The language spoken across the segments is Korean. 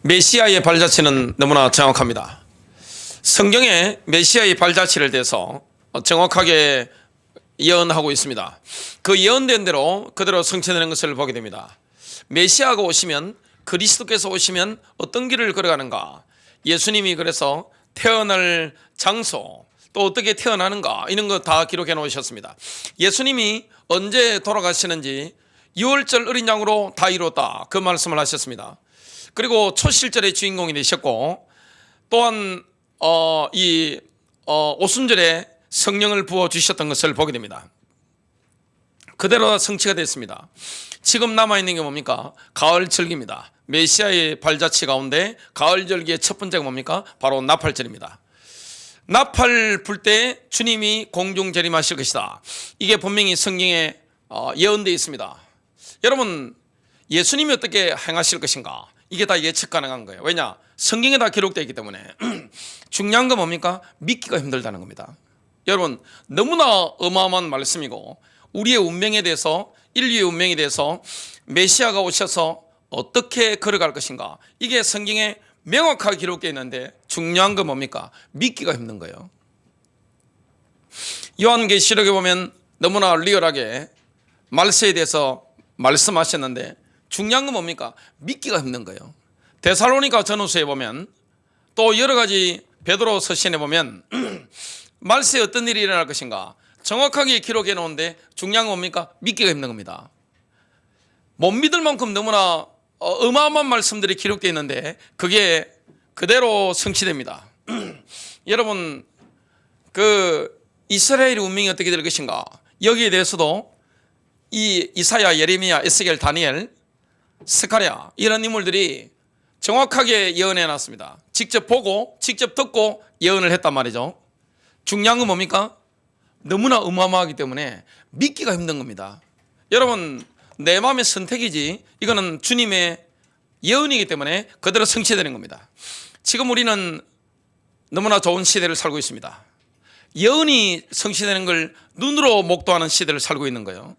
메시아의 발자취는 너무나 정확합니다. 성경에 메시아의 발자취를 대해서 정확하게 예언하고 있습니다. 그 예언된 대로 그대로 성취되는 것을 보게 됩니다. 메시아가 오시면, 그리스도께서 오시면 어떤 길을 걸어가는가, 예수님이 그래서 태어날 장소, 또 어떻게 태어나는가, 이런 거 다 기록해 놓으셨습니다. 예수님이 언제 돌아가시는지 6월절 어린 양으로 다 이루었다, 그 말씀을 하셨습니다. 그리고 초실절의 주인공이 되셨고, 또한 오순절에 성령을 부어주셨던 것을 보게 됩니다. 그대로 성취가 됐습니다. 지금 남아있는 게 뭡니까? 가을절기입니다. 메시아의 발자취 가운데 가을절기의 첫 번째가 뭡니까? 바로 나팔절입니다. 나팔 불 때 주님이 공중 재림하실 것이다. 이게 분명히 성경에 예언되어 있습니다. 여러분, 예수님이 어떻게 행하실 것인가? 이게 다 예측 가능한 거예요. 왜냐? 성경에 다 기록되어 있기 때문에. 중요한 건 뭡니까? 믿기가 힘들다는 겁니다. 여러분, 너무나 어마어마한 말씀이고, 우리의 운명에 대해서, 인류의 운명에 대해서 메시아가 오셔서 어떻게 걸어갈 것인가, 이게 성경에 명확하게 기록되어 있는데, 중요한 건 뭡니까? 믿기가 힘든 거예요. 요한계시록에 보면 너무나 리얼하게 말세에 대해서 말씀하셨는데, 중요한 건 뭡니까? 믿기가 힘든 거예요. 데살로니가 전후서에 보면, 또 여러 가지 베드로 서신에 보면 말세에 어떤 일이 일어날 것인가 정확하게 기록해 놓은데, 중요한 건 뭡니까? 믿기가 힘든 겁니다. 못 믿을 만큼 너무나 어마어마한 말씀들이 기록되어 있는데 그게 그대로 성취됩니다. 여러분, 그 이스라엘의 운명이 어떻게 될 것인가, 여기에 대해서도 이 이사야, 예레미야, 에스겔, 다니엘, 스가랴, 이런 인물들이 정확하게 예언해 놨습니다. 직접 보고 직접 듣고 예언을 했단 말이죠. 중요한 건 뭡니까? 너무나 어마어마하기 때문에 믿기가 힘든 겁니다. 여러분, 내 마음의 선택이지 이거는 주님의 예언이기 때문에 그대로 성취되는 겁니다. 지금 우리는 너무나 좋은 시대를 살고 있습니다. 예언이 성취되는 걸 눈으로 목도하는 시대를 살고 있는 거예요.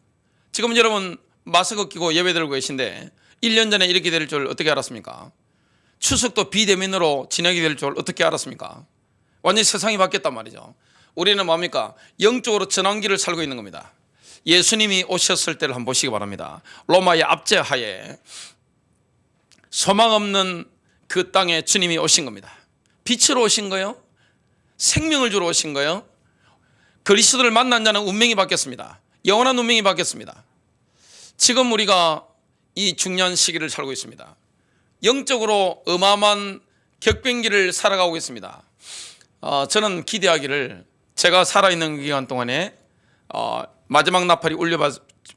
지금 여러분 마스크 끼고 예배 드리고 계신데 1년 전에 이렇게 될 줄 어떻게 알았습니까? 추석도 비대면으로 지나게 될 줄 어떻게 알았습니까? 완전히 세상이 바뀌었단 말이죠. 우리는 뭡니까? 영적으로 전환기를 살고 있는 겁니다. 예수님이 오셨을 때를 한번 보시기 바랍니다. 로마의 압제하에 소망 없는 그 땅에 주님이 오신 겁니다. 빛으로 오신 거예요. 생명을 주러 오신 거예요. 그리스도를 만난 자는 운명이 바뀌었습니다. 영원한 운명이 바뀌었습니다. 지금 우리가 이 중요한 시기를 살고 있습니다. 영적으로 어마어마한 격변기를 살아가고 있습니다. 저는 기대하기를, 제가 살아있는 기간 동안에 마지막 나팔이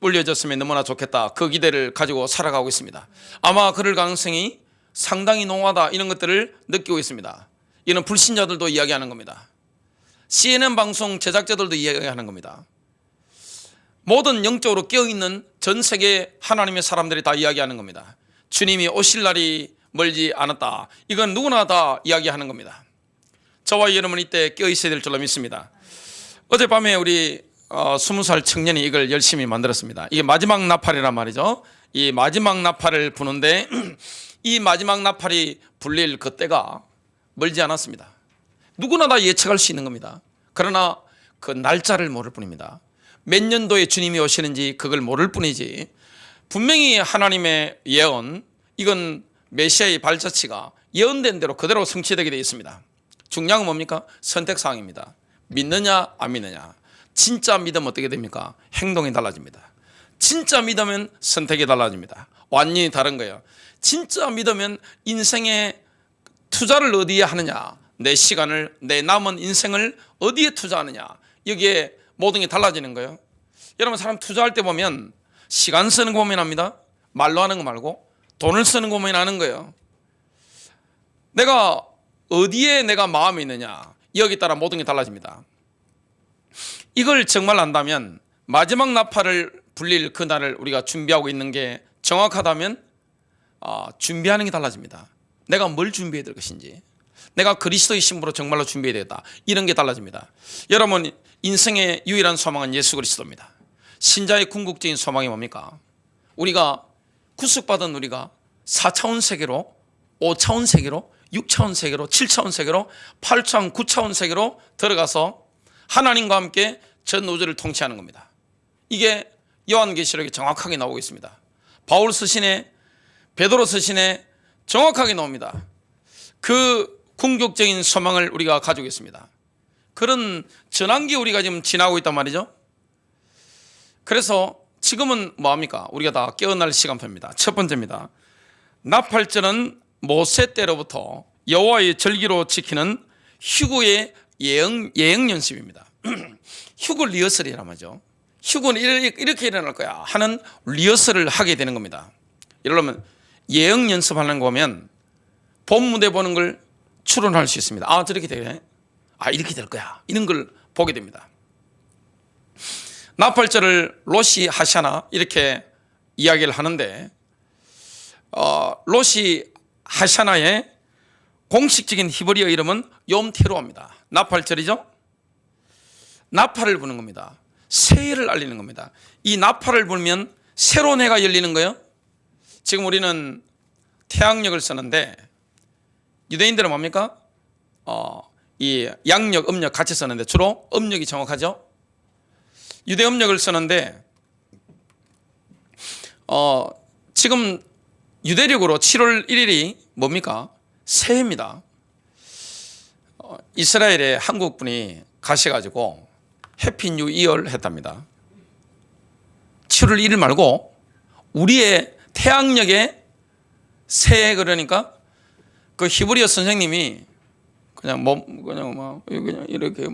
울려졌으면 너무나 좋겠다, 그 기대를 가지고 살아가고 있습니다. 아마 그럴 가능성이 상당히 농후하다, 이런 것들을 느끼고 있습니다. 이는 불신자들도 이야기하는 겁니다. CNN 방송 제작자들도 이야기하는 겁니다. 모든 영적으로 깨어있는 전 세계 하나님의 사람들이 다 이야기하는 겁니다. 주님이 오실 날이 멀지 않았다, 이건 누구나 다 이야기하는 겁니다. 저와 여러분 이때 깨어있어야 될 줄로 믿습니다. 어젯밤에 우리 20살 청년이 이걸 열심히 만들었습니다. 이게 마지막 나팔이란 말이죠. 이 마지막 나팔을 부는데 이 마지막 나팔이 불릴 그때가 멀지 않았습니다. 누구나 다 예측할 수 있는 겁니다. 그러나 그 날짜를 모를 뿐입니다. 몇 년도에 주님이 오시는지 그걸 모를 뿐이지, 분명히 하나님의 예언, 이건 메시아의 발자취가 예언된 대로 그대로 성취되게 되어 있습니다. 중요한 건 뭡니까? 선택사항입니다. 믿느냐 안 믿느냐. 진짜 믿으면 어떻게 됩니까? 행동이 달라집니다. 진짜 믿으면 선택이 달라집니다. 완전히 다른 거예요. 진짜 믿으면 인생의 투자를 어디에 하느냐, 내 시간을, 내 남은 인생을 어디에 투자하느냐, 여기에 모든 게 달라지는 거예요. 여러분, 사람 투자할 때 보면 시간 쓰는 거 고민합니다. 말로 하는 거 말고 돈을 쓰는 거 고민하는 거예요. 내가 어디에 내가 마음이 있느냐, 여기에 따라 모든 게 달라집니다. 이걸 정말 안다면, 마지막 나팔을 불릴 그날을 우리가 준비하고 있는 게 정확하다면 준비하는 게 달라집니다. 내가 뭘 준비해야 될 것인지, 내가 그리스도의 신부로 정말로 준비해야 되겠다, 이런 게 달라집니다. 여러분, 인생의 유일한 소망은 예수 그리스도입니다. 신자의 궁극적인 소망이 뭡니까? 우리가 구속받은 우리가 4차원 세계로 5차원 세계로, 6차원 세계로, 7차원 세계로, 8차원, 9차원 세계로 들어가서 하나님과 함께 전 우주를 통치하는 겁니다. 이게 요한계시록에 정확하게 나오고 있습니다. 바울 서신에, 베드로 서신에 정확하게 나옵니다. 그 궁극적인 소망을 우리가 가지고 있습니다. 그런 전환기 우리가 지금 지나고 있단 말이죠. 그래서 지금은 뭐합니까? 우리가 다 깨어날 시간표입니다. 첫 번째입니다. 나팔절은 모세 때로부터 여호와의 절기로 지키는 휴거의 예행 연습입니다. 휴거 리허설이란 말이죠. 휴거는 이렇게 일어날 거야 하는 리허설을 하게 되는 겁니다. 예를 들면 예행 연습하는 거 보면 본 무대 보는 걸 추론할 수 있습니다. 아, 저렇게 되네. 아, 이렇게 될 거야. 이런 걸 보게 됩니다. 나팔절을 로시 하샤나 이렇게 이야기를 하는데 로시 하샤나의 공식적인 히브리어 이름은 욤 테루아입니다. 나팔절이죠. 나팔을 부는 겁니다. 새해를 알리는 겁니다. 이 나팔을 불면 새로운 해가 열리는 거예요. 지금 우리는 태양력을 쓰는데 유대인들은 뭡니까? 이 양력, 음력 같이 쓰는데 주로 음력이 정확하죠. 유대 음력을 쓰는데 지금 유대력으로 7월 1일이 뭡니까? 새해입니다. 이스라엘에 한국분이 가셔가지고 해피 뉴 이어를 했답니다. 7월 1일 말고 우리의 태양력의 새해, 그러니까 그 히브리어 선생님이 그냥 이렇게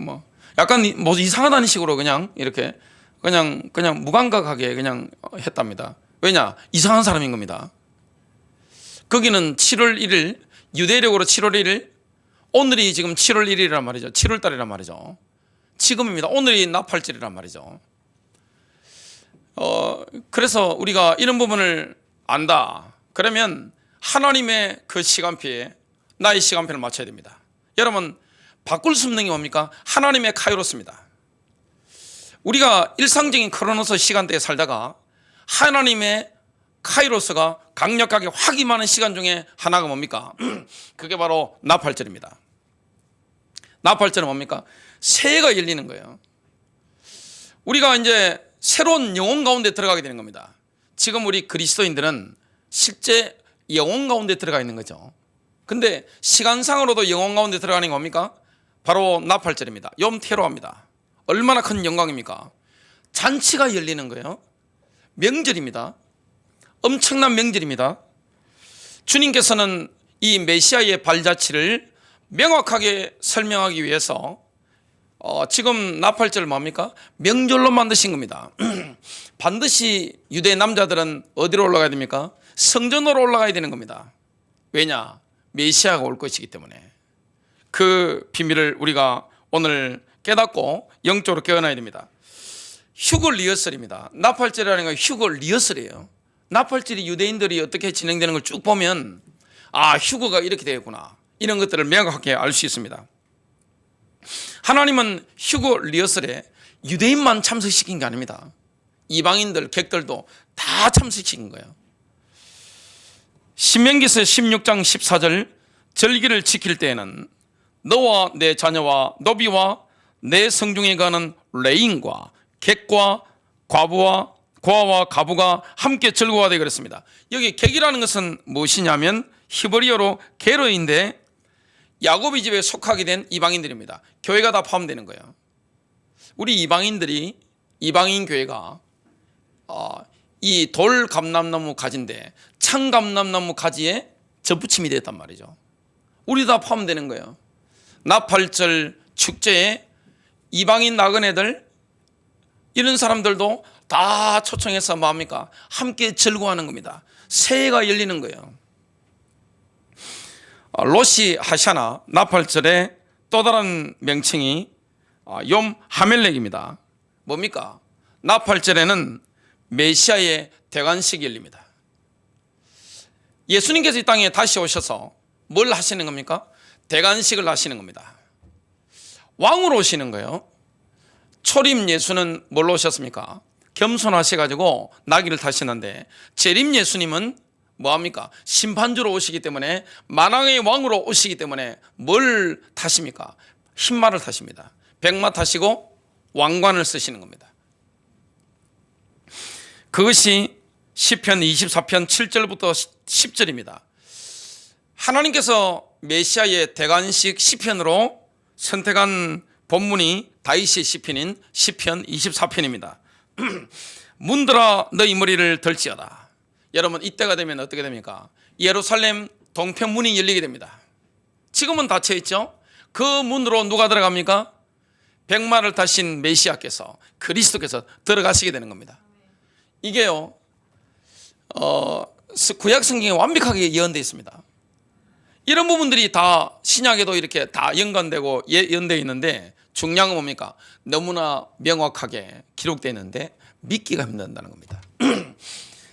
약간 뭐 이상하다는 식으로 그냥 이렇게 그냥 무감각하게 그냥 했답니다. 왜냐? 이상한 사람인 겁니다. 거기는 7월 1일, 유대력으로 7월 1일, 오늘이 지금 7월 1일이란 말이죠. 7월 달이란 말이죠. 지금입니다. 오늘이 나팔절이란 말이죠. 그래서 우리가 이런 부분을 안다. 그러면 하나님의 그 시간표에 나의 시간표를 맞춰야 됩니다. 여러분, 바꿀 수 없는 게 뭡니까? 하나님의 카이로스입니다. 우리가 일상적인 크로노스 시간대에 살다가 하나님의 카이로스가 강력하게 확 임하는 시간 중에 하나가 뭡니까? 그게 바로 나팔절입니다. 나팔절은 뭡니까? 새해가 열리는 거예요. 우리가 이제 새로운 영혼 가운데 들어가게 되는 겁니다. 지금 우리 그리스도인들은 실제 영혼 가운데 들어가 있는 거죠. 근데 시간상으로도 영혼 가운데 들어가는 게 뭡니까? 바로 나팔절입니다. 욤테루아입니다. 얼마나 큰 영광입니까? 잔치가 열리는 거예요. 명절입니다. 엄청난 명절입니다. 주님께서는 이 메시아의 발자취를 명확하게 설명하기 위해서 지금 나팔절을 뭡니까? 명절로 만드신 겁니다. 반드시 유대 남자들은 어디로 올라가야 됩니까? 성전으로 올라가야 되는 겁니다. 왜냐? 메시아가 올 것이기 때문에. 그 비밀을 우리가 오늘 깨닫고 영적으로 깨어나야 됩니다. 휴거 리허설입니다. 나팔절이라는 건 휴거 리허설이에요. 나팔절이 유대인들이 어떻게 진행되는 걸 쭉 보면 아, 휴거가 이렇게 되겠구나, 이런 것들을 명확하게 알 수 있습니다. 하나님은 휴거 리허설에 유대인만 참석시킨 게 아닙니다. 이방인들, 객들도 다 참석시킨 거예요. 신명기서 16장 14절, 절기를 지킬 때에는 너와 내 자녀와 노비와 내 성중에 가는 레인과 객과 과부와 고아와 가부가 함께 즐거워하되 그랬습니다. 여기 객이라는 것은 무엇이냐면 히브리어로 게르인데 야곱의 집에 속하게 된 이방인들입니다. 교회가 다 포함되는 거예요. 우리 이방인들이, 이방인 교회가 이 돌 감람나무 가지인데 창 감람나무 가지에 접붙임이 됐단 말이죠. 우리 다 포함되는 거예요. 나팔절 축제에 이방인 나그네들, 이런 사람들도 다 초청해서 뭐합니까? 함께 즐거워하는 겁니다. 새해가 열리는 거예요. 로시 하샤나, 나팔절의 또 다른 명칭이 욤 하멜렉입니다. 뭡니까? 나팔절에는 메시아의 대관식이 열립니다. 예수님께서 이 땅에 다시 오셔서 뭘 하시는 겁니까? 대관식을 하시는 겁니다. 왕으로 오시는 거예요. 초림 예수는 뭘로 오셨습니까? 겸손하셔가지고 나귀를 타시는데, 재림 예수님은 뭐합니까? 심판주로 오시기 때문에, 만왕의 왕으로 오시기 때문에 뭘 타십니까? 흰마를 타십니다. 백마 타시고 왕관을 쓰시는 겁니다. 그것이 시편 24편 7절부터 10절입니다. 하나님께서 메시아의 대관식 시편으로 선택한 본문이 다윗의 시편인 시편 24편입니다. 문들아 너희 머리를 들지어다. 여러분, 이때가 되면 어떻게 됩니까? 예루살렘 동편문이 열리게 됩니다. 지금은 닫혀 있죠. 그 문으로 누가 들어갑니까? 백마를 타신 메시아께서, 그리스도께서 들어가시게 되는 겁니다. 이게요, 구약 성경에 완벽하게 예언되어 있습니다. 이런 부분들이 다 신약에도 이렇게 다 연관되고 예언되어 있는데, 중요한 건 뭡니까? 너무나 명확하게 기록되어 있는데 믿기가 힘든다는 겁니다.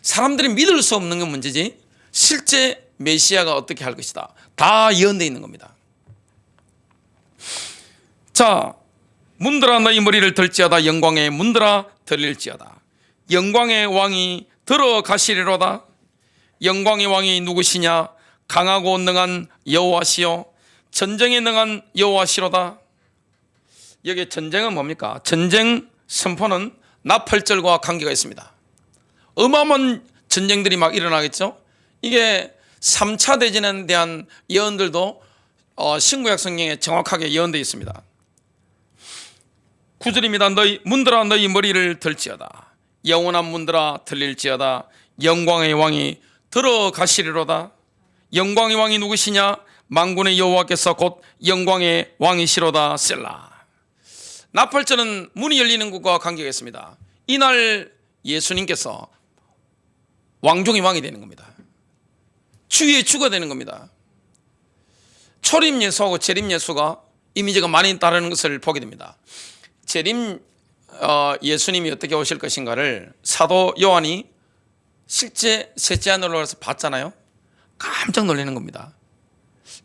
사람들이 믿을 수 없는 건 문제지, 실제 메시아가 어떻게 할 것이다, 다 예언되어 있는 겁니다. 자, 문들아 너희 머리를 들지어다. 영광의 문들아 들릴지어다. 영광의 왕이 들어가시리로다. 영광의 왕이 누구시냐? 강하고 능한 여호와시요 전쟁에 능한 여호와시로다. 여기 전쟁은 뭡니까? 전쟁 선포는 나팔절과 관계가 있습니다. 어마어마한 전쟁들이 막 일어나겠죠. 이게 3차 대전에 대한 예언들도 신구약 성경에 정확하게 예언되어 있습니다. 9절입니다. 너희 문들아 너희 머리를 들지어다. 영원한 문들아 들릴지어다. 영광의 왕이 들어가시리로다. 영광의 왕이 누구시냐? 만군의 여호와께서 곧 영광의 왕이시로다. 셀라. 나팔절은 문이 열리는 것과 관계가 있습니다. 이날 예수님께서 왕중의 왕이 되는 겁니다. 주의 주가 되는 겁니다. 초림 예수하고 재림 예수가 이미지가 많이 다른 것을 보게 됩니다. 재림 예수님이 어떻게 오실 것인가를 사도 요한이 실제 셋째 하늘로 가서 봤잖아요. 깜짝 놀라는 겁니다.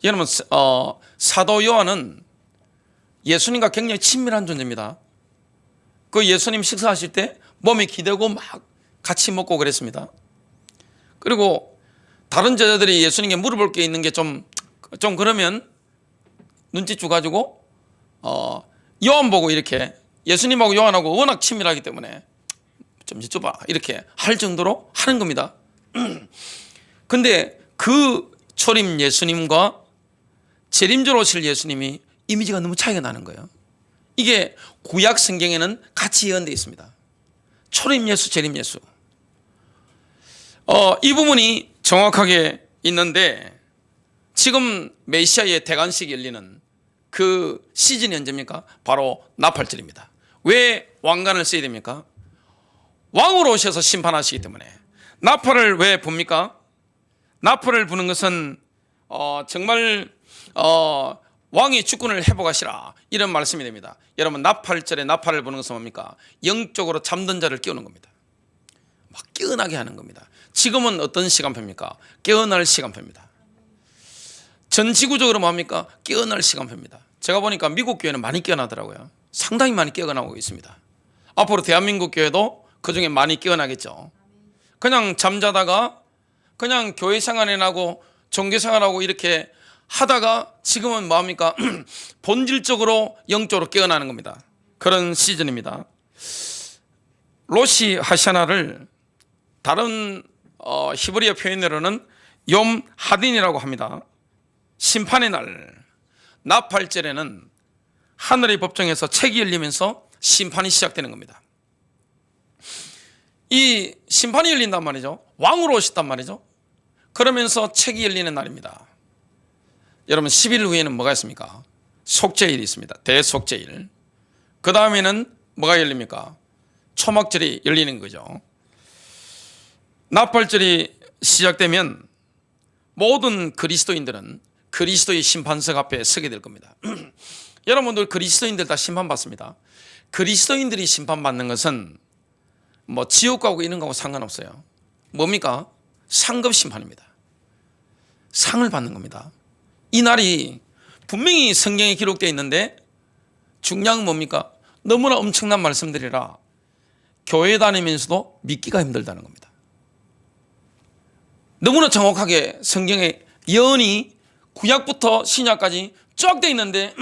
여러분, 사도 요한은 예수님과 굉장히 친밀한 존재입니다. 그 예수님 식사하실 때 몸에 기대고 막 같이 먹고 그랬습니다. 그리고 다른 제자들이 예수님께 물어볼 게 있는 게 좀 그러면 눈치 주가지고 요한 보고 이렇게, 예수님하고 요한하고 워낙 친밀하기 때문에 좀 여쭤봐 이렇게 할 정도로 하는 겁니다. 근데 그 초림 예수님과 재림주로 오실 예수님이 이미지가 너무 차이가 나는 거예요. 이게 구약 성경에는 같이 예언되어 있습니다. 초림 예수, 재림 예수. 이 부분이 정확하게 있는데, 지금 메시아의 대관식이 열리는 그 시즌이 언제입니까? 바로 나팔절입니다. 왜 왕관을 써야 됩니까? 왕으로 오셔서 심판하시기 때문에. 나팔을 왜 붑니까? 나팔을 부는 것은 정말 왕이 주권을 회복하시라, 이런 말씀이 됩니다. 여러분, 나팔절에 나팔을 부는 것은 뭡니까? 영적으로 잠든 자를 깨우는 겁니다. 막 깨어나게 하는 겁니다. 지금은 어떤 시간표입니까? 깨어날 시간표입니다. 전 지구적으로 뭡니까? 깨어날 시간표입니다. 제가 보니까 미국 교회는 많이 깨어나더라고요. 상당히 많이 깨어나고 있습니다. 앞으로 대한민국 교회도 그중에 많이 깨어나겠죠. 그냥 잠자다가 그냥 교회 생활에 나고 종교 생활하고 이렇게 하다가 지금은 뭐합니까? 본질적으로 영적으로 깨어나는 겁니다. 그런 시즌입니다. 로시 하샤나를 다른 히브리어 표현으로는 욤 하딘이라고 합니다. 심판의 날, 나팔절에는 하늘의 법정에서 책이 열리면서 심판이 시작되는 겁니다. 이 심판이 열린단 말이죠. 왕으로 오셨단 말이죠. 그러면서 책이 열리는 날입니다. 여러분, 10일 후에는 뭐가 있습니까? 속죄일이 있습니다. 대속죄일. 그 다음에는 뭐가 열립니까? 초막절이 열리는 거죠. 나팔절이 시작되면 모든 그리스도인들은 그리스도의 심판석 앞에 서게 될 겁니다. 여러분들 그리스도인들 다 심판받습니다. 그리스도인들이 심판받는 것은 뭐 지옥 가고 이런 거하고 상관없어요. 뭡니까? 상급 심판입니다. 상을 받는 겁니다. 이 날이 분명히 성경에 기록되어 있는데, 중요한 건 뭡니까? 너무나 엄청난 말씀들이라 교회 다니면서도 믿기가 힘들다는 겁니다. 너무나 정확하게 성경에 예언이 구약부터 신약까지 쫙 돼 있는데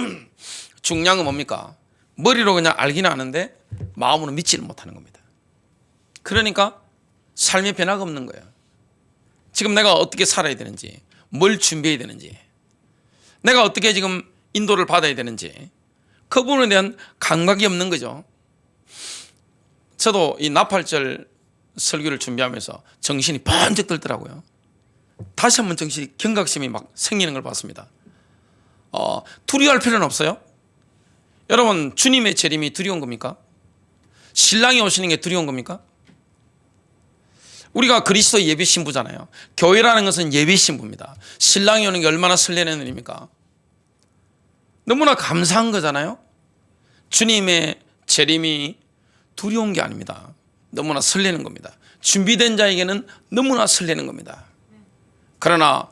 중요한 건 뭡니까? 머리로 그냥 알기는 아는데 마음으로 믿지를 못하는 겁니다. 그러니까 삶의 변화가 없는 거예요. 지금 내가 어떻게 살아야 되는지, 뭘 준비해야 되는지, 내가 어떻게 지금 인도를 받아야 되는지 그 부분에 대한 감각이 없는 거죠. 저도 이 나팔절 설교를 준비하면서 정신이 번쩍 들더라고요. 다시 한번 정신이 경각심이 막 생기는 걸 봤습니다. 두려워할 필요는 없어요. 여러분, 주님의 재림이 두려운 겁니까? 신랑이 오시는 게 두려운 겁니까? 우리가 그리스도 예비 신부잖아요. 교회라는 것은 예비 신부입니다. 신랑이 오는 게 얼마나 설레는 일입니까? 너무나 감사한 거잖아요. 주님의 재림이 두려운 게 아닙니다. 너무나 설레는 겁니다. 준비된 자에게는 너무나 설레는 겁니다. 그러나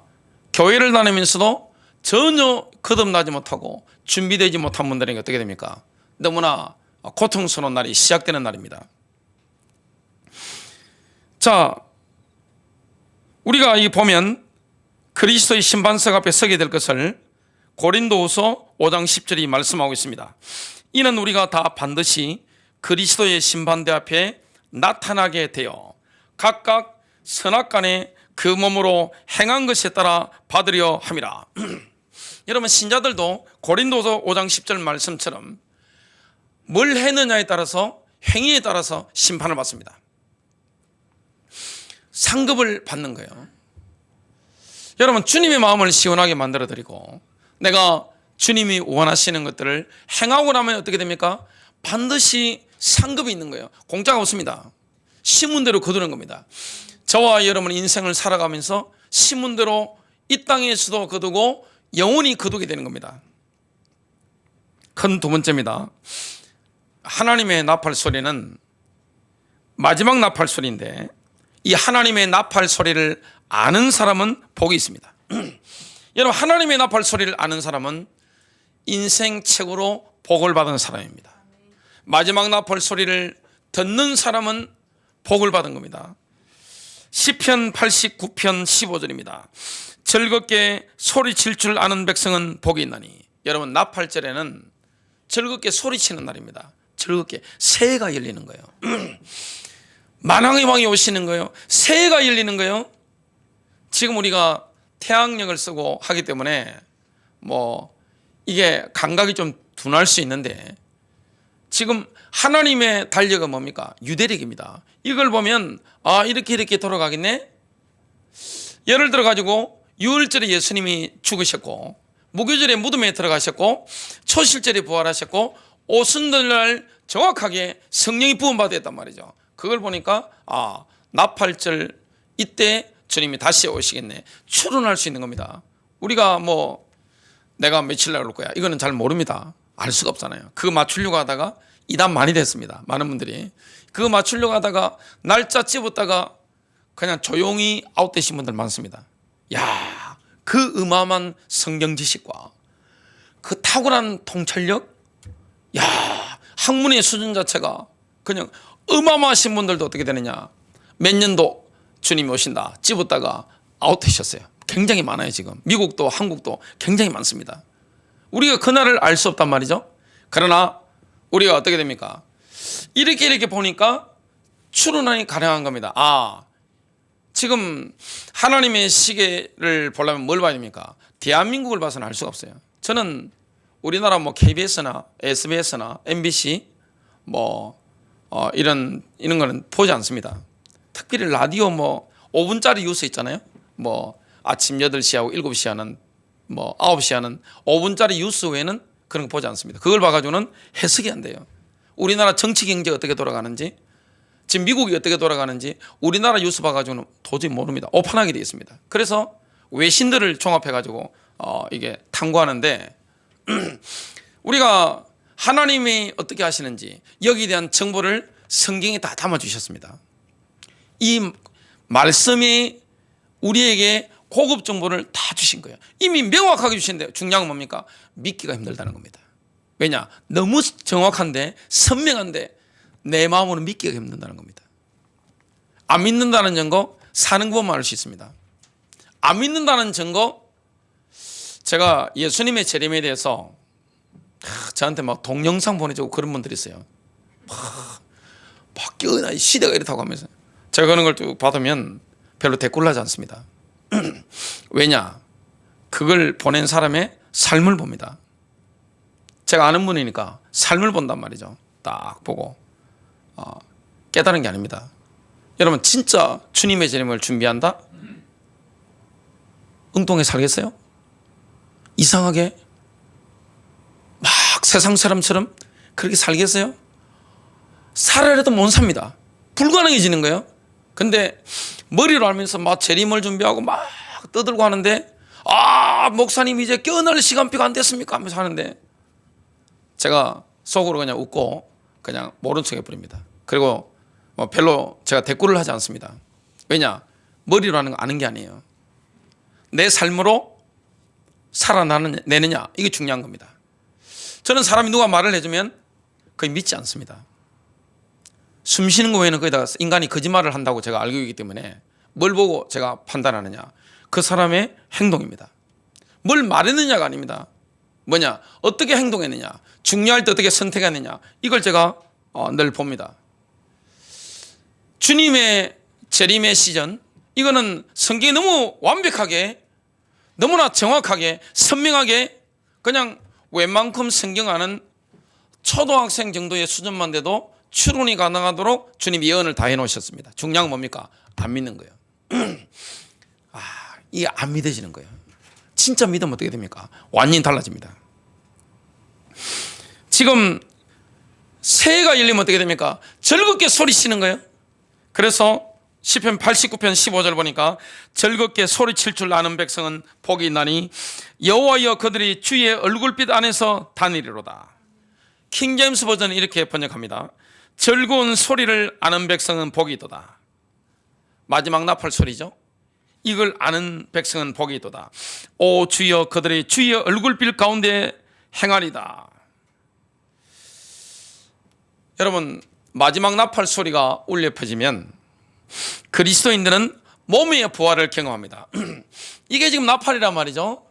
교회를 다니면서도 전혀 거듭나지 못하고 준비되지 못한 분들에게 어떻게 됩니까? 너무나 고통스러운 날이 시작되는 날입니다. 자, 우리가 이 보면 그리스도의 심판석 앞에 서게 될 것을 고린도후서 5장 10절이 말씀하고 있습니다. 이는 우리가 다 반드시 그리스도의 심판대 앞에 나타나게 되어 각각 선악간에 그 몸으로 행한 것에 따라 받으려 함이라. 여러분, 신자들도 고린도서 5장 10절 말씀처럼 뭘 했느냐에 따라서, 행위에 따라서 심판을 받습니다. 상급을 받는 거예요. 여러분, 주님의 마음을 시원하게 만들어 드리고 내가 주님이 원하시는 것들을 행하고 나면 어떻게 됩니까? 반드시 상급이 있는 거예요. 공짜가 없습니다. 신문대로 거두는 겁니다. 저와 여러분 인생을 살아가면서 신문대로 이 땅에서도 거두고 영원히 거두게 되는 겁니다. 큰 두 번째입니다. 하나님의 나팔 소리는 마지막 나팔 소리인데 이 하나님의 나팔 소리를 아는 사람은 복이 있습니다. 여러분, 하나님의 나팔 소리를 아는 사람은 인생 최고로 복을 받은 사람입니다. 마지막 나팔 소리를 듣는 사람은 복을 받은 겁니다. 시편 89편 15절입니다. 즐겁게 소리칠 줄 아는 백성은 복이 있나니. 여러분, 나팔절에는 즐겁게 소리치는 날입니다. 즐겁게 새해가 열리는 거예요. 만왕의 왕이 오시는 거예요. 새해가 열리는 거예요. 지금 우리가 태양력을 쓰고 하기 때문에 이게 감각이 좀 둔할 수 있는데 지금 하나님의 달력은 뭡니까? 유대력입니다. 이걸 보면 이렇게 돌아가겠네. 예를 들어 가지고 유월절에 예수님이 죽으셨고 무교절에 무덤에 들어가셨고 초실절에 부활하셨고 오순절날 정확하게 성령이 부음받았단 말이죠. 그걸 보니까 나팔절 이때 주님이 다시 오시겠네. 추론할 수 있는 겁니다. 우리가 내가 며칠 날 올 거야 이거는 잘 모릅니다. 알 수가 없잖아요. 그거 맞추려고 하다가 이단 많이 됐습니다. 많은 분들이 그거 맞추려고 하다가 날짜 찝었다가 그냥 조용히 아웃되신 분들 많습니다. 야, 그 어마어마한 성경 지식과 그 탁월한 통찰력, 야, 학문의 수준 자체가 그냥 어마어마하신 분들도 어떻게 되느냐, 몇 년도 주님이 오신다 찝었다가 아웃되셨어요. 굉장히 많아요. 지금 미국도 한국도 굉장히 많습니다. 우리가 그날을 알 수 없단 말이죠. 그러나 우리가 어떻게 됩니까? 이렇게 보니까 추론이 가능한 겁니다. 지금 하나님의 시계를 보려면 뭘 봐야 됩니까? 대한민국을 봐서는 알 수가 없어요. 저는 우리나라 KBS나 SBS나 MBC 이런 거는 보지 않습니다. 특별히 라디오 5분짜리 뉴스 있잖아요. 아침 8시하고 7시 하는 9시 하는 5분짜리 뉴스 외에는 그런 거 보지 않습니다. 그걸 봐가지고는 해석이 안 돼요. 우리나라 정치 경제 어떻게 돌아가는지, 지금 미국이 어떻게 돌아가는지 우리나라 뉴스 봐가지고는 도저히 모릅니다. 오판하게 되어 있습니다. 그래서 외신들을 종합해가지고 이게 탐구하는데 우리가 하나님이 어떻게 하시는지 여기에 대한 정보를 성경에 다 담아주셨습니다. 이 말씀이 우리에게 고급 정보를 다 주신 거예요. 이미 명확하게 주신데 중요한 건 뭡니까? 믿기가 힘들다는 겁니다. 왜냐? 너무 정확한데 선명한데 내 마음으로 믿기가 힘든다는 겁니다. 안 믿는다는 증거 사는 것만 알 수 있습니다. 안 믿는다는 증거, 제가 예수님의 재림에 대해서 저한테 막 동영상 보내주고 그런 분들이 있어요. 바뀌어나 시대가 이렇다고 하면서 제가 그런 걸 쭉 받으면 별로 대꾸를 하지 않습니다. 왜냐? 그걸 보낸 사람의 삶을 봅니다. 제가 아는 분이니까 삶을 본단 말이죠. 딱 보고 깨달은 게 아닙니다. 여러분 진짜 주님의 재림을 준비한다? 엉뚱하게 살겠어요? 이상하게 막 세상 사람처럼 그렇게 살겠어요? 살아라도 못 삽니다. 불가능해지는 거예요. 근데 머리로 알면서 막 재림을 준비하고 막 떠들고 하는데 목사님 이제 깨어날 시간표가 안 됐습니까? 하면서 하는데 제가 속으로 그냥 웃고 그냥 모른 척 해버립니다. 그리고 뭐 별로 제가 대꾸를 하지 않습니다. 왜냐? 머리로 하는 거 아는 게 아니에요. 내 삶으로 살아내느냐 이게 중요한 겁니다. 저는 사람이 누가 말을 해주면 거의 믿지 않습니다. 숨 쉬는 거 외에는 거기다가 인간이 거짓말을 한다고 제가 알고 있기 때문에 뭘 보고 제가 판단하느냐, 그 사람의 행동입니다. 뭘 말했느냐가 아닙니다. 뭐냐, 어떻게 행동했느냐, 중요할 때 어떻게 선택했느냐, 이걸 제가 늘 봅니다. 주님의 재림의 시전, 이거는 성경이 너무 완벽하게, 너무나 정확하게, 선명하게 그냥 웬만큼 성경 아는 초등학생 정도의 수준만 돼도 추론이 가능하도록 주님이 예언을 다 해놓으셨습니다. 중요한 건 뭡니까? 안 믿는 거예요. 이게 안 믿어지는 거예요. 진짜 믿으면 어떻게 됩니까? 완전히 달라집니다. 지금 새해가 열리면 어떻게 됩니까? 즐겁게 소리치는 거예요. 그래서 시편 89편 15절 보니까 즐겁게 소리칠 줄 아는 백성은 복이 있나니 여호와여 그들이 주의 얼굴빛 안에서 다니리로다. 킹제임스 버전은 이렇게 번역합니다. 즐거운 소리를 아는 백성은 복이 있도다. 마지막 나팔 소리죠. 이걸 아는 백성은 복이 있도다. 오 주여 그들이 주의 얼굴빛 가운데 행하리다. 여러분 마지막 나팔 소리가 울려 퍼지면 그리스도인들은 몸의 부활을 경험합니다. 이게 지금 나팔이란 말이죠.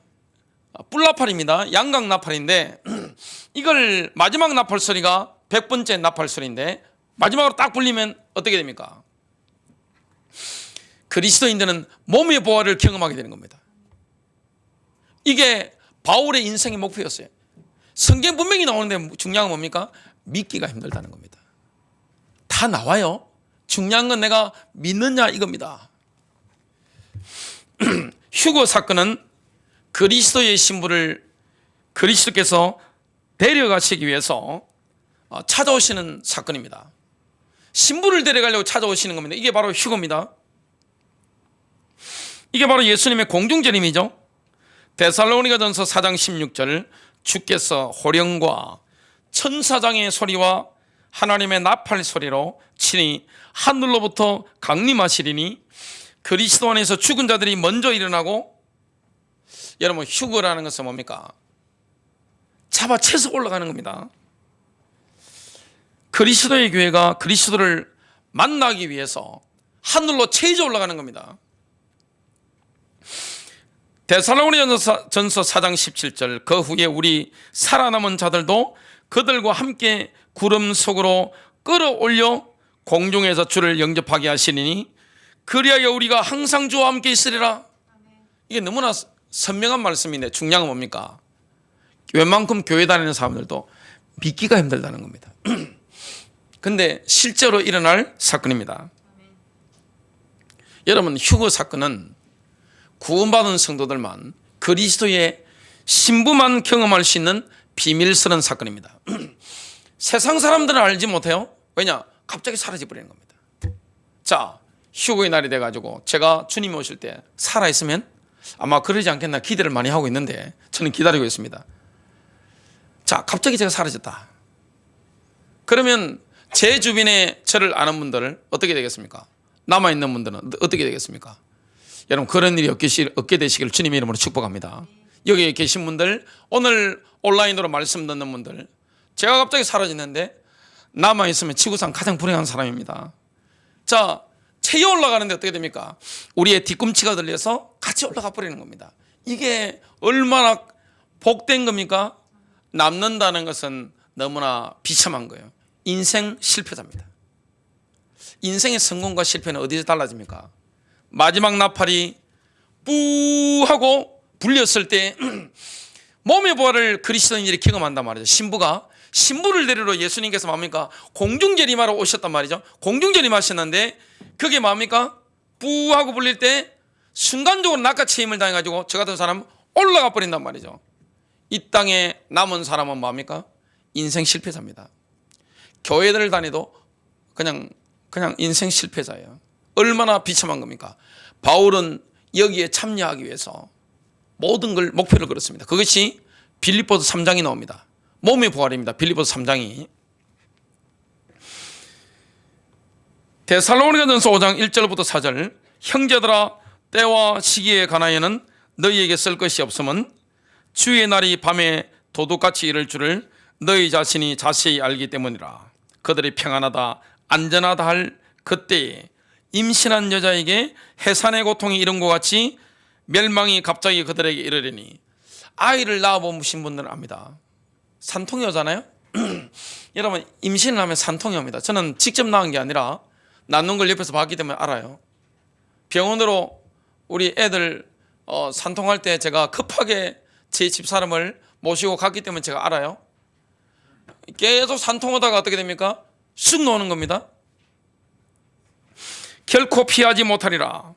뿔나팔입니다. 양각 나팔인데 이걸 마지막 나팔 소리가 100번째 나팔 소리인데 마지막으로 딱 불리면 어떻게 됩니까? 그리스도인들은 몸의 부활을 경험하게 되는 겁니다. 이게 바울의 인생의 목표였어요. 성경 분명히 나오는데 중요한 건 뭡니까? 믿기가 힘들다는 겁니다. 다 나와요. 중요한 건 내가 믿느냐 이겁니다. 휴거 사건은 그리스도의 신부를 그리스도께서 데려가시기 위해서 찾아오시는 사건입니다. 신부를 데려가려고 찾아오시는 겁니다. 이게 바로 휴거입니다. 이게 바로 예수님의 공중재림이죠. 데살로니가전서 4장 16절 주께서 호령과 천사장의 소리와 하나님의 나팔 소리로 친히 하늘로부터 강림하시리니 그리스도 안에서 죽은 자들이 먼저 일어나고, 여러분 휴거라는 것은 뭡니까? 잡아채서 올라가는 겁니다. 그리스도의 교회가 그리스도를 만나기 위해서 하늘로 체져 올라가는 겁니다. 데살로니가전서 4장 17절 그 후에 우리 살아남은 자들도 그들과 함께 구름 속으로 끌어올려 공중에서 주를 영접하게 하시니 그리하여 우리가 항상 주와 함께 있으리라. 이게 너무나 선명한 말씀인데 중요한 건 뭡니까? 웬만큼 교회 다니는 사람들도 믿기가 힘들다는 겁니다. 근데 실제로 일어날 사건입니다. 여러분 휴거 사건은 구원받은 성도들만, 그리스도의 신부만 경험할 수 있는 비밀스러운 사건입니다. 세상 사람들은 알지 못해요. 왜냐? 갑자기 사라져버리는 겁니다. 자, 휴거의 날이 돼가지고 제가 주님이 오실 때 살아있으면 아마 그러지 않겠나 기대를 많이 하고 있는데 저는 기다리고 있습니다. 자, 갑자기 제가 사라졌다. 그러면 제 주변에 저를 아는 분들은 어떻게 되겠습니까? 남아있는 분들은 어떻게 되겠습니까? 여러분 그런 일이 없게 되시길 주님의 이름으로 축복합니다. 여기 계신 분들, 오늘 온라인으로 말씀 듣는 분들, 제가 갑자기 사라지는데 남아있으면 지구상 가장 불행한 사람입니다. 자, 체에 올라가는데 어떻게 됩니까? 우리의 뒤꿈치가 들려서 같이 올라가 버리는 겁니다. 이게 얼마나 복된 겁니까? 남는다는 것은 너무나 비참한 거예요. 인생 실패자입니다. 인생의 성공과 실패는 어디서 달라집니까? 마지막 나팔이 뿌 하고 불렸을 때 몸의 부활을 그리스도인들이 경험한단 말이죠. 신부를 데리러 예수님께서 뭡니까? 공중재림하러 오셨단 말이죠. 공중재림하셨는데 그게 뭡니까? 뿌 하고 불릴 때 순간적으로 낙하체임을 당해가지고 저 같은 사람 올라가 버린단 말이죠. 이 땅에 남은 사람은 뭡니까? 인생 실패자입니다. 교회를 다니도 그냥 인생 실패자예요. 얼마나 비참한 겁니까? 바울은 여기에 참여하기 위해서 모든 걸 목표를 걸었습니다. 그것이 빌립보서 3장이 나옵니다. 몸의 부활입니다. 빌립보서 3장이. 데살로니가전서 5장 1절부터 4절. 형제들아, 때와 시기에 관하여는 너희에게 쓸 것이 없음은 주의 날이 밤에 도둑같이 이를 줄을 너희 자신이 자세히 알기 때문이라. 그들이 평안하다 안전하다 할 그때에 임신한 여자에게 해산의 고통이 이른 것 같이 멸망이 갑자기 그들에게 이르리니. 아이를 낳아보신 분들은 압니다. 산통이 오잖아요. 여러분, 임신을 하면 산통이 옵니다. 저는 직접 낳은 게 아니라 낳는 걸 옆에서 봤기 때문에 알아요. 병원으로 우리 애들 산통할 때 제가 급하게 제 집사람을 모시고 갔기 때문에 제가 알아요. 계속 산통하다가 어떻게 됩니까? 쑥 놓는 겁니다. 결코 피하지 못하리라.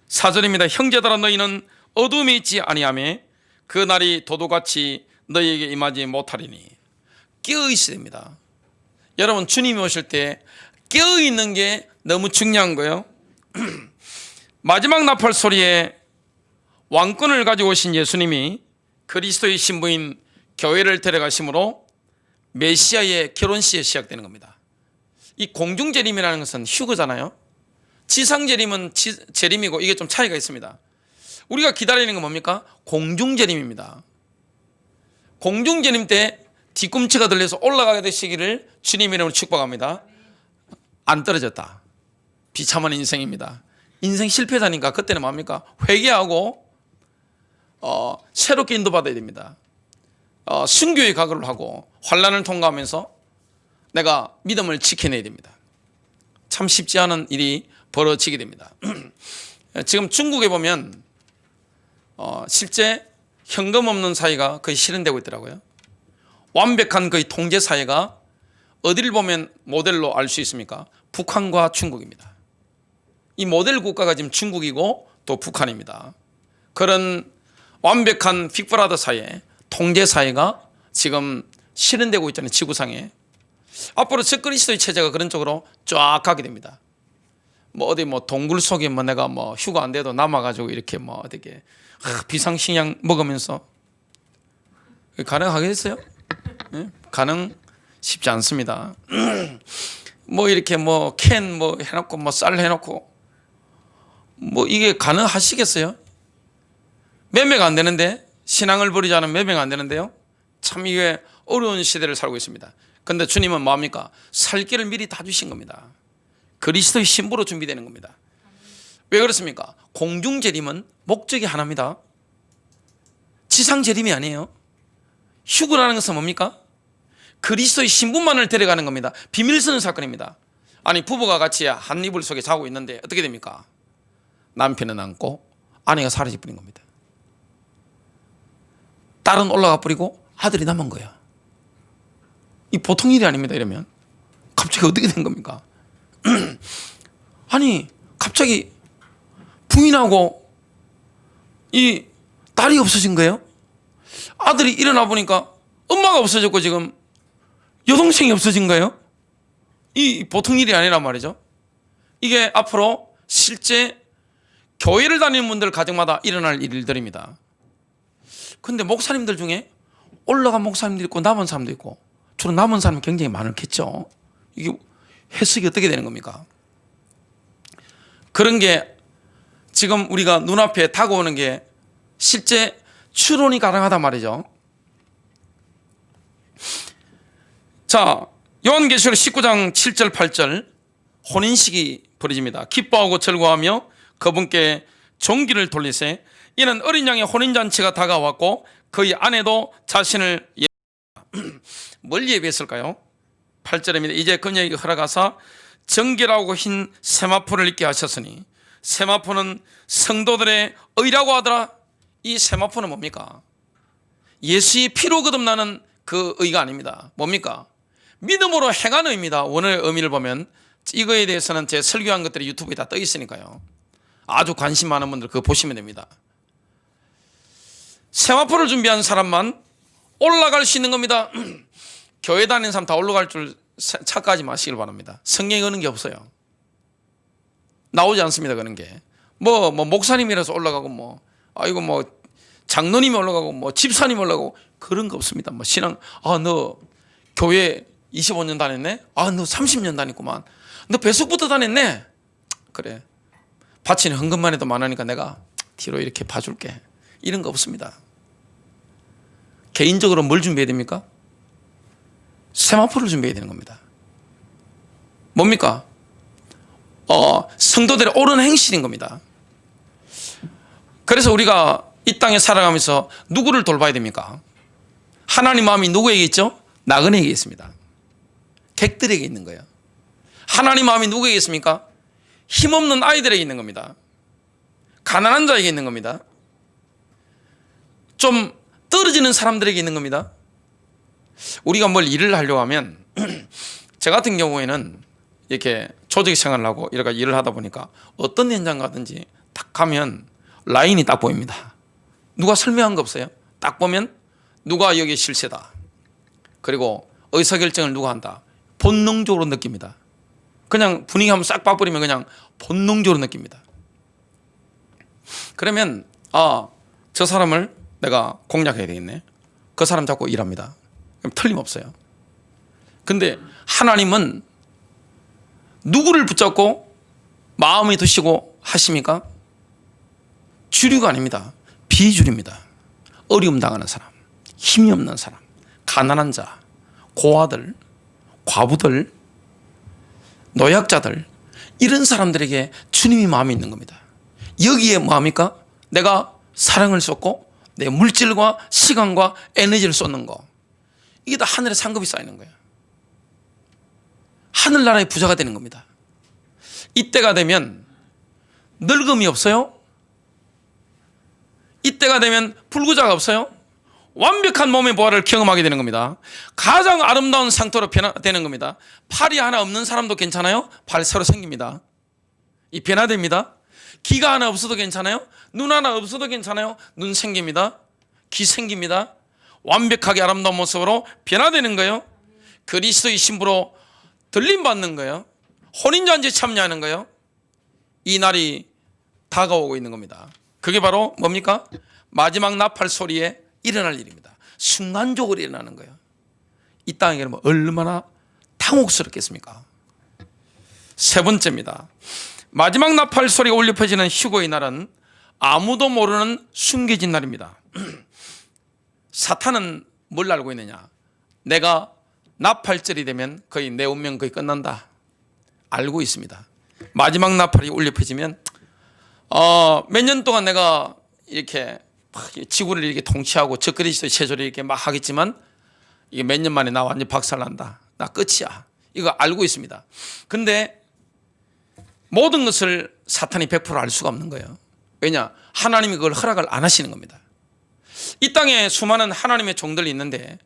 4절입니다. 형제들아, 너희는 어둠이 있지 아니하며 그 날이 도둑같이 너희에게 임하지 못하리니. 깨어있어야 됩니다. 여러분, 주님이 오실 때 깨어있는 게 너무 중요한 거예요. 마지막 나팔 소리에 왕권을 가지고 오신 예수님이 그리스도의 신부인 교회를 데려가심으로 메시아의 결혼식이 시작되는 겁니다. 이 공중재림이라는 것은 휴거잖아요. 지상재림은 재림이고 이게 좀 차이가 있습니다. 우리가 기다리는 건 뭡니까? 공중재림입니다. 공중재림 때 뒤꿈치가 들려서 올라가게 되시기를 주님 이름으로 축복합니다. 안 떨어졌다. 비참한 인생입니다. 인생 실패자니까 그때는 뭡니까? 회개하고 새롭게 인도받아야 됩니다. 순교의 각오를 하고 환난을 통과하면서 내가 믿음을 지켜내야 됩니다. 참 쉽지 않은 일이 벌어지게 됩니다. 지금 중국에 보면 실제 현금 없는 사회가 거의 실현되고 있더라고요. 완벽한 거의 통제 사회가 어디를 보면 모델로 알 수 있습니까? 북한과 중국입니다. 이 모델 국가가 지금 중국이고 또 북한입니다. 그런 완벽한 빅브라더 사회, 통제 사회가 지금 실현되고 있잖아요. 지구상에. 앞으로 적그리스도의 체제가 그런 쪽으로 쫙 가게 됩니다. 어디 동굴 속에 내가 휴가 안 돼도 남아가지고 이렇게 어떻게 비상식량 먹으면서 가능하겠어요? 네? 가능 쉽지 않습니다. 이렇게 캔 해놓고 쌀 해놓고 이게 가능하시겠어요? 매매가 안 되는데, 신앙을 버리지 않으면 매매가 안 되는데요. 참 이게 어려운 시대를 살고 있습니다. 그런데 주님은 뭡니까? 살 길을 미리 다 주신 겁니다. 그리스도의 신부로 준비되는 겁니다. 왜 그렇습니까? 공중재림은 목적이 하나입니다. 지상재림이 아니에요. 휴거라는 것은 뭡니까? 그리스도의 신부만을 데려가는 겁니다. 비밀 쓰는 사건입니다. 아니, 부부가 같이 한 이불 속에 자고 있는데 어떻게 됩니까? 남편은 안고 아내가 사라져 버린 겁니다. 딸은 올라가 버리고 아들이 남은 거야. 이 보통 일이 아닙니다. 이러면 갑자기 어떻게 된 겁니까? 아니, 갑자기 부인하고 이 딸이 없어진 거예요. 아들이 일어나 보니까 엄마가 없어졌고 지금 여동생이 없어진 거예요. 이 보통 일이 아니란 말이죠. 이게 앞으로 실제 교회를 다니는 분들 가정마다 일어날 일들입니다. 근데 목사님들 중에 올라간 목사님도 있고 남은 사람도 있고, 주로 남은 사람이 굉장히 많겠죠. 이게 해석이 어떻게 되는 겁니까? 그런 게 지금 우리가 눈앞에 다가오는 게 실제 추론이 가능하단 말이죠. 자, 요한계시록 19장 7절 8절. 혼인식이 벌어집니다. 기뻐하고 즐거워하며 그분께 종기를 돌리세. 이는 어린 양의 혼인잔치가 다가왔고 그의 아내도 자신을 뭘 예비했을까요? 8절입니다. 이제 그녀에게 허락하사 정결하고 흰 세마포를 입게 하셨으니, 세마포는 성도들의 의라고 하더라. 이 세마포는 뭡니까? 예수의 피로 거듭나는 그 의가 아닙니다. 뭡니까? 믿음으로 행하는 의입니다. 오늘 의미를 보면 이거에 대해서는 제 설교한 것들이 유튜브에 다 떠 있으니까요. 아주 관심 많은 분들 그거 보시면 됩니다. 세마포를 준비한 사람만 올라갈 수 있는 겁니다. 교회 다니는 사람 다 올라갈 줄 착각하지 마시길 바랍니다. 성경에 그런 게 없어요. 나오지 않습니다. 그런 게. 뭐 목사님이라서 올라가고 아이고 장로님이 올라가고 집사님이 올라가고 그런 거 없습니다. 신앙 너 교회 25년 다녔네? 너 30년 다녔구만. 너 배속부터 다녔네? 그래. 바치는 헌금만 해도 많으니까 내가 뒤로 이렇게 봐줄게. 이런 거 없습니다. 개인적으로 뭘 준비해야 됩니까? 세마포를 준비해야 되는 겁니다. 뭡니까? 성도들의 옳은 행실인 겁니다. 그래서 우리가 이 땅에 살아가면서 누구를 돌봐야 됩니까? 하나님 마음이 누구에게 있죠? 나그네에게 있습니다. 객들에게 있는 거예요. 하나님 마음이 누구에게 있습니까? 힘없는 아이들에게 있는 겁니다. 가난한 자에게 있는 겁니다. 좀 떨어지는 사람들에게 있는 겁니다. 우리가 뭘 일을 하려고 하면 저 같은 경우에는 이렇게 조직 생활을 하고 이렇게 일을 하다 보니까 어떤 현장 가든지 딱 가면 라인이 딱 보입니다. 누가 설명한 거 없어요? 딱 보면 누가 여기 실세다. 그리고 의사결정을 누가 한다. 본능적으로 느낍니다. 그냥 분위기 한번 싹 봐버리면 그냥 본능적으로 느낍니다. 그러면 저 사람을 내가 공략해야 되겠네. 그 사람 잡고 일합니다. 그럼 틀림없어요. 근데 하나님은 누구를 붙잡고 마음에 두시고 하십니까? 주류가 아닙니다. 비주류입니다. 어려움 당하는 사람, 힘이 없는 사람, 가난한 자, 고아들, 과부들, 노약자들, 이런 사람들에게 주님이 마음이 있는 겁니다. 여기에 뭐합니까? 내가 사랑을 쏟고 내 물질과 시간과 에너지를 쏟는 거, 이게 다 하늘에 상급이 쌓이는 거예요. 하늘나라의 부자가 되는 겁니다. 이때가 되면 늙음이 없어요. 이때가 되면 불구자가 없어요. 완벽한 몸의 보화를 경험하게 되는 겁니다. 가장 아름다운 상태로 변화되는 겁니다. 팔이 하나 없는 사람도 괜찮아요. 팔 새로 생깁니다. 이 변화됩니다. 귀가 하나 없어도 괜찮아요. 눈 하나 없어도 괜찮아요. 눈 생깁니다. 귀 생깁니다. 완벽하게 아름다운 모습으로 변화되는 거예요. 그리스도의 신부로 들림받는 거예요. 혼인잔치에 참여하는 거예요. 이 날이 다가오고 있는 겁니다. 그게 바로 뭡니까? 마지막 나팔 소리에 일어날 일입니다. 순간적으로 일어나는 거예요. 이 땅에 그러면 얼마나 당혹스럽겠습니까? 세 번째입니다. 마지막 나팔 소리가 울려 퍼지는 휴거의 날은 아무도 모르는 숨겨진 날입니다. 사탄은 뭘 알고 있느냐? 내가 나팔절이 되면 거의 내 운명 거의 끝난다. 알고 있습니다. 마지막 나팔이 울려 퍼지면 몇 년 동안 내가 이렇게 지구를 이렇게 통치하고 저 그리스도의 체조를 이렇게 막 하겠지만 이게 몇 년 만에 나 완전 박살난다. 나 끝이야. 이거 알고 있습니다. 근데 모든 것을 사탄이 100% 알 수가 없는 거예요. 왜냐? 하나님이 그걸 허락을 안 하시는 겁니다. 이 땅에 수많은 하나님의 종들이 있는데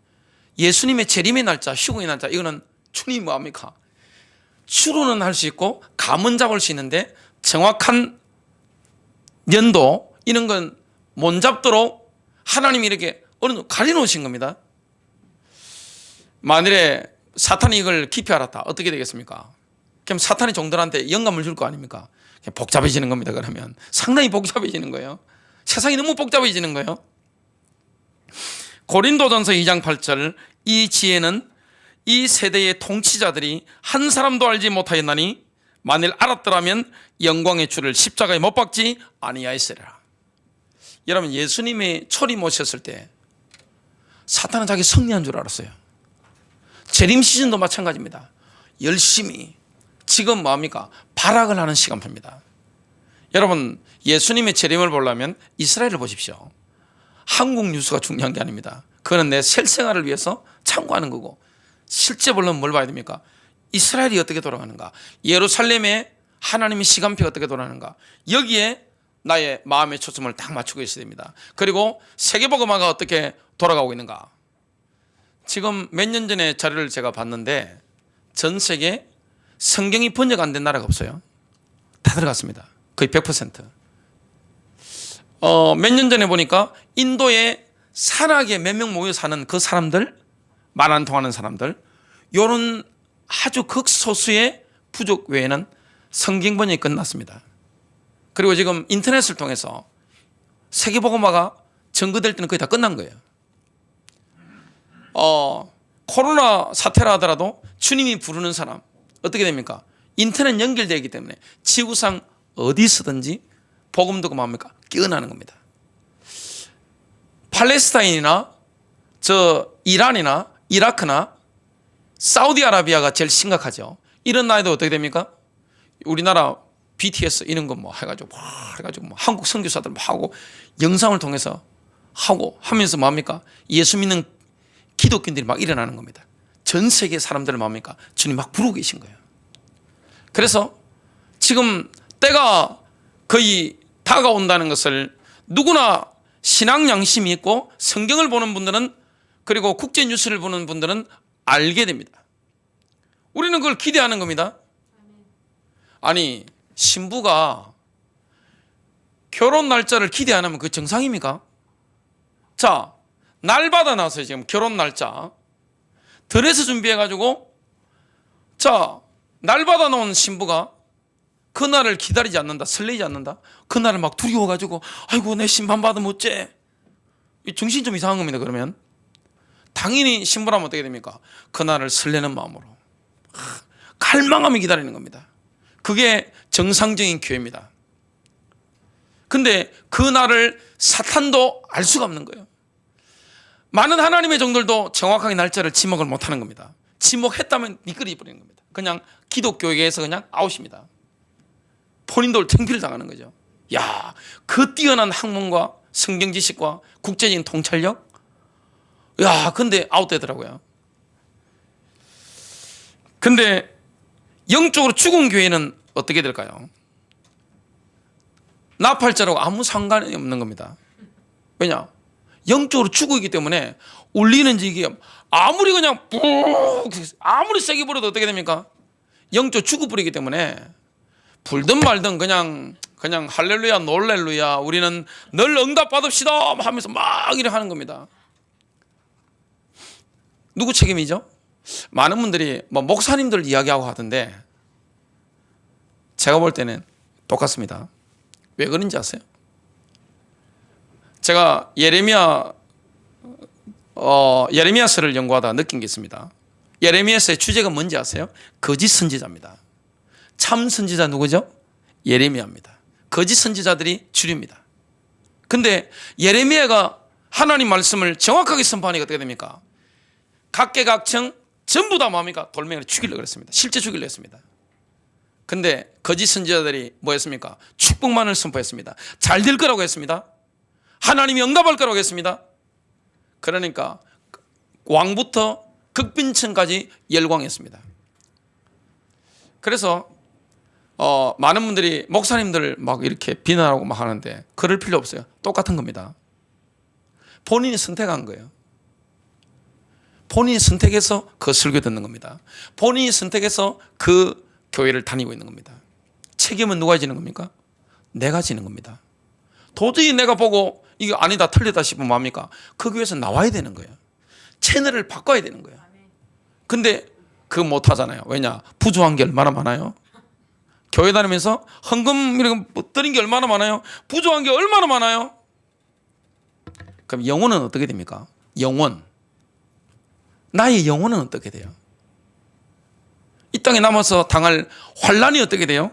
예수님의 재림의 날짜, 휴거의 날짜, 이거는 주님이 뭐합니까? 추론은 할 수 있고 감은 잡을 수 있는데 정확한 연도 이런 건 못 잡도록 하나님이 이렇게 어느 정도 가려놓으신 겁니다. 만일에 사탄이 이걸 깊이 알았다. 어떻게 되겠습니까? 그럼 사탄의 종들한테 영감을 줄 거 아닙니까? 복잡해지는 겁니다. 그러면 상당히 복잡해지는 거예요. 세상이 너무 복잡해지는 거예요. 고린도전서 2장 8절 이 지혜는 이 세대의 통치자들이 한 사람도 알지 못하였나니 만일 알았더라면 영광의 주를 십자가에 못 박지 아니하였으리라. 여러분, 예수님의 초림 오셨을 때 사탄은 자기 승리한 줄 알았어요. 재림 시즌도 마찬가지입니다. 열심히 지금 뭐합니까? 발악을 하는 시간표입니다. 여러분, 예수님의 재림을 보려면 이스라엘을 보십시오. 한국 뉴스가 중요한 게 아닙니다. 그거는 내 실생활을 위해서 참고하는 거고, 실제 보려면 뭘 봐야 됩니까? 이스라엘이 어떻게 돌아가는가, 예루살렘의 하나님의 시간표가 어떻게 돌아가는가, 여기에 나의 마음의 초점을 딱 맞추고 있어야 됩니다. 그리고 세계복음화가 어떻게 돌아가고 있는가. 지금 몇 년 전에 자료를 제가 봤는데 전 세계 성경이 번역 안 된 나라가 없어요. 다 들어갔습니다. 거의 100%. 몇 년 전에 보니까 인도에 산악에 몇 명 모여 사는 그 사람들, 말 안 통하는 사람들, 요런 아주 극소수의 부족 외에는 성경 번역이 끝났습니다. 그리고 지금 인터넷을 통해서 세계복음화가 전거될 때는 거의 다 끝난 거예요. 코로나 사태라 하더라도 주님이 부르는 사람 어떻게 됩니까? 인터넷 연결되기 때문에 지구상 어디서든지 복음 듣고 뭡니까? 깨어나는 겁니다. 팔레스타인이나 이란이나 이라크나 사우디아라비아가 제일 심각하죠. 이런 나라도 어떻게 됩니까? 우리나라 BTS 이런 거 뭐 해가지고 뭐 한국 선교사들 뭐 하고 영상을 통해서 하고 하면서 뭡니까? 예수 믿는 기독교인들이 막 일어나는 겁니다. 전 세계 사람들을 뭡니까? 주님 막 부르고 계신 거예요. 그래서 지금 때가 거의 다가온다는 것을 누구나 신앙 양심이 있고 성경을 보는 분들은, 그리고 국제 뉴스를 보는 분들은 알게 됩니다. 우리는 그걸 기대하는 겁니다. 아니, 신부가 결혼 날짜를 기대 안 하면 그게 정상입니까? 자, 날 받아놔서 지금 결혼 날짜 드레스 준비해가지고, 자, 날 받아놓은 신부가 그날을 기다리지 않는다, 설레지 않는다, 그날을 막 두려워가지고 아이고 내 신방 받으면 어째, 정신 좀 이상한 겁니다. 그러면 당연히 신부라면 어떻게 됩니까? 그날을 설레는 마음으로 갈망하며 기다리는 겁니다. 그게 정상적인 교회입니다. 근데 그날을 사탄도 알 수가 없는 거예요. 많은 하나님의 종들도 정확하게 날짜를 지목을 못하는 겁니다. 지목했다면 미끄러져 버리는 겁니다. 그냥 기독교계에서 그냥 아웃입니다. 본인도 창피를 당하는 거죠. 야, 그 뛰어난 학문과 성경 지식과 국제적인 통찰력, 야, 근데 아웃되더라고요. 근데 영적으로 죽은 교회는 어떻게 될까요? 나팔자라고 아무 상관이 없는 겁니다. 왜냐? 영적으로 죽어 있기 때문에 울리는지 이게 아무리 그냥 아무리 세게 불어도 어떻게 됩니까? 영적으로 죽어버리기 때문에 불든 말든 그냥 할렐루야 놀렐루야 우리는 늘 응답 받읍시다 하면서 막 이렇게 하는 겁니다. 누구 책임이죠? 많은 분들이 뭐 목사님들 이야기하고 하던데 제가 볼 때는 똑같습니다. 왜 그런지 아세요? 제가 예레미야서를 연구하다 느낀 게 있습니다. 예레미야서의 주제가 뭔지 아세요? 거짓 선지자입니다. 참 선지자 누구죠? 예레미야입니다. 거짓 선지자들이 주류입니다. 근데 예레미야가 하나님 말씀을 정확하게 선포하니까 어떻게 됩니까? 각계각층 전부 다 뭡니까? 돌멩이를 죽이려고 했습니다. 실제 죽이려고 했습니다. 근데 거짓 선지자들이 뭐 했습니까? 축복만을 선포했습니다. 잘 될 거라고 했습니다. 하나님이 응답할 거라고 했습니다. 그러니까 왕부터 극빈층까지 열광했습니다. 그래서 많은 분들이 목사님들 막 이렇게 비난하고 막 하는데 그럴 필요 없어요. 똑같은 겁니다. 본인이 선택한 거예요. 본인이 선택해서 그 설교 듣는 겁니다. 본인이 선택해서 그 교회를 다니고 있는 겁니다. 책임은 누가 지는 겁니까? 내가 지는 겁니다. 도저히 내가 보고 이게 아니다 틀리다 싶으면 뭐합니까? 그 교회에서 나와야 되는 거예요. 채널을 바꿔야 되는 거예요. 근데 그거 못하잖아요. 왜냐? 부조한 게 얼마나 많아요. 교회 다니면서 헌금 이런 거 드린 게 얼마나 많아요. 부조한 게 얼마나 많아요. 그럼 영혼은 어떻게 됩니까? 영혼, 나의 영혼은 어떻게 돼요? 이 땅에 남아서 당할 환란이 어떻게 돼요?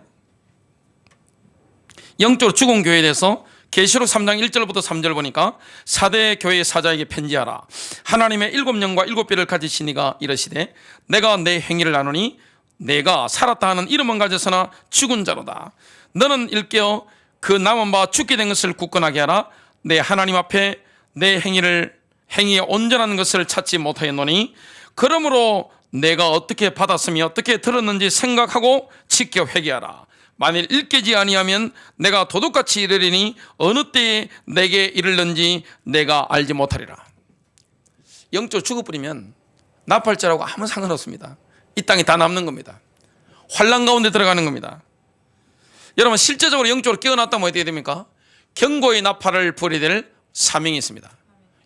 영적으로 죽은 교회에 대해서 계시록 3장 1절부터 3절 보니까 4대 교회의 사자에게 편지하라. 하나님의 7영과 7뼈를 가지신 이가 이르시되 내가 내 행위를 아노니 내가 살았다 하는 이름은 가졌으나 죽은 자로다. 너는 일깨어 그 남은 바 죽게 된 것을 굳건하게 하라. 내 하나님 앞에 내 행위에 온전한 것을 찾지 못하였노니 그러므로 내가 어떻게 받았으며 어떻게 들었는지 생각하고 지켜 회개하라. 만일 일깨지 아니하면 내가 도둑같이 이르리니 어느 때에 내게 이르는지 내가 알지 못하리라. 영적으로 죽어버리면 나팔자라고 아무 상관없습니다. 이 땅에 다 남는 겁니다. 환난 가운데 들어가는 겁니다. 여러분 실제적으로 영적으로 깨어났다면 어떻게 됩니까? 경고의 나팔을 불어야 될 사명이 있습니다.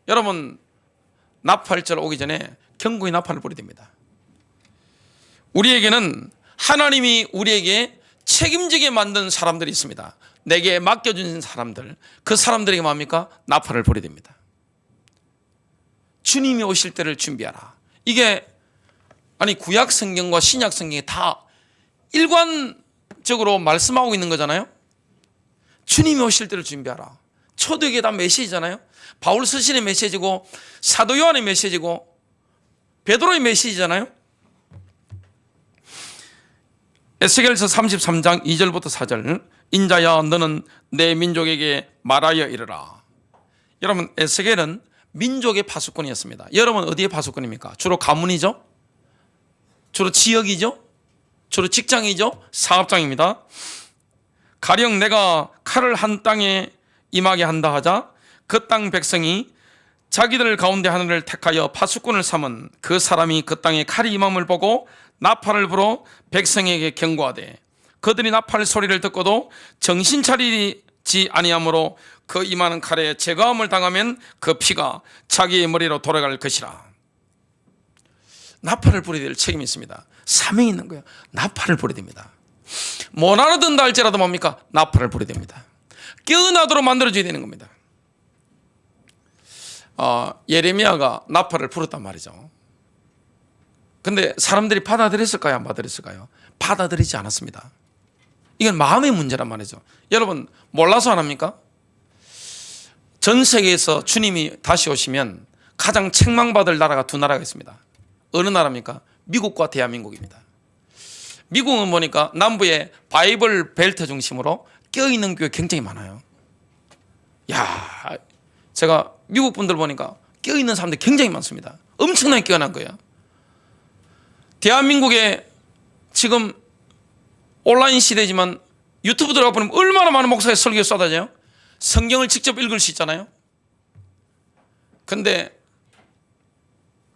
여러분 나팔절 오기 전에 경고의 나팔을 불어야 됩니다. 우리에게는 하나님이 우리에게 책임지게 만든 사람들이 있습니다. 내게 맡겨준 사람들, 그 사람들에게 뭡니까? 나팔을 불어야 됩니다. 주님이 오실 때를 준비하라. 이게 구약 성경과 신약 성경이 다 일관적으로 말씀하고 있는 거잖아요. 주님이 오실 때를 준비하라. 초대교회 다 메시지잖아요. 바울 서신의 메시지고 사도 요한의 메시지고 베드로의 메시지잖아요. 에스겔서 33장 2절부터 4절. 인자야 너는 내 민족에게 말하여 이르라. 여러분 에스겔은 민족의 파수꾼이었습니다. 여러분 어디의 파수꾼입니까? 주로 가문이죠? 주로 지역이죠? 주로 직장이죠? 사업장입니다. 가령 내가 칼을 한 땅에 임하게 한다 하자 그 땅 백성이 자기들 가운데 하나를 택하여 파수꾼을 삼은 그 사람이 그 땅에 칼이 임함을 보고 나팔을 불어 백성에게 경고하되 그들이 나팔 소리를 듣고도 정신 차리지 아니하므로 그 임하는 칼에 제거함을 당하면 그 피가 자기의 머리로 돌아갈 것이라. 나팔을 불어야 될 책임이 있습니다. 사명이 있는 거예요. 나팔을 불어야 됩니다. 못 알아듣는다 할지라도 뭡니까? 나팔을 불어야 됩니다. 깨어나도록 만들어줘야 되는 겁니다. 예레미야가 나팔을 불었단 말이죠. 근데 사람들이 받아들였을까요? 안 받아들였을까요? 받아들이지 않았습니다. 이건 마음의 문제란 말이죠. 여러분 몰라서 안 합니까? 전 세계에서 주님이 다시 오시면 가장 책망받을 나라가 두 나라가 있습니다. 어느 나라입니까? 미국과 대한민국입니다. 미국은 보니까 남부에 바이블 벨트 중심으로 껴있는 교회 굉장히 많아요. 제가 미국 분들 보니까 껴있는 사람들이 굉장히 많습니다. 엄청나게 껴난 거예요. 대한민국에 지금 온라인 시대지만 유튜브 들어가 보면 얼마나 많은 목사의 설교가 쏟아져요. 성경을 직접 읽을 수 있잖아요. 근데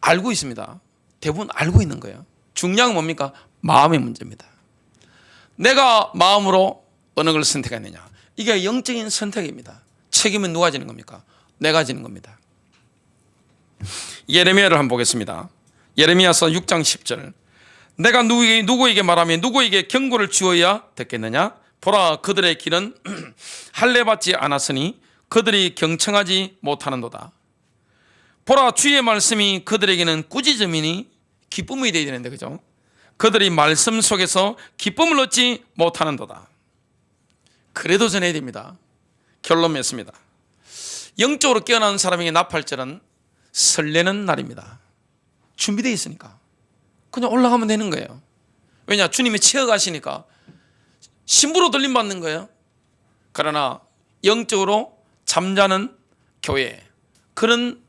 알고 있습니다. 대부분 알고 있는 거예요. 중요한 건 뭡니까? 마음의 문제입니다. 내가 마음으로 어느 걸 선택했느냐. 이게 영적인 선택입니다. 책임은 누가 지는 겁니까? 내가 지는 겁니다. 예레미야를 한번 보겠습니다. 예레미야서 6장 10절. 내가 누구에게 말하며 누구에게 경고를 주어야 듣겠느냐? 보라 그들의 길은 할례받지 않았으니 그들이 경청하지 못하는도다. 보라 주의 말씀이 그들에게는 꾸짖음이니 기쁨이 되어야 되는데 그죠? 그들이 말씀 속에서 기쁨을 얻지 못하는도다. 그래도 전해야 됩니다. 결론 맺습니다. 영적으로 깨어나는 사람에게 나팔절은 설레는 날입니다. 준비되어 있으니까 그냥 올라가면 되는 거예요. 왜냐? 주님이 채워가시니까 신부로 들림받는 거예요. 그러나 영적으로 잠자는 교회, 그런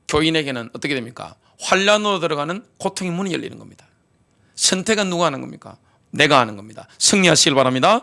교인에게는 어떻게 됩니까? 환란으로 들어가는 고통의 문이 열리는 겁니다. 선택은 누가 하는 겁니까? 내가 하는 겁니다. 승리하시길 바랍니다.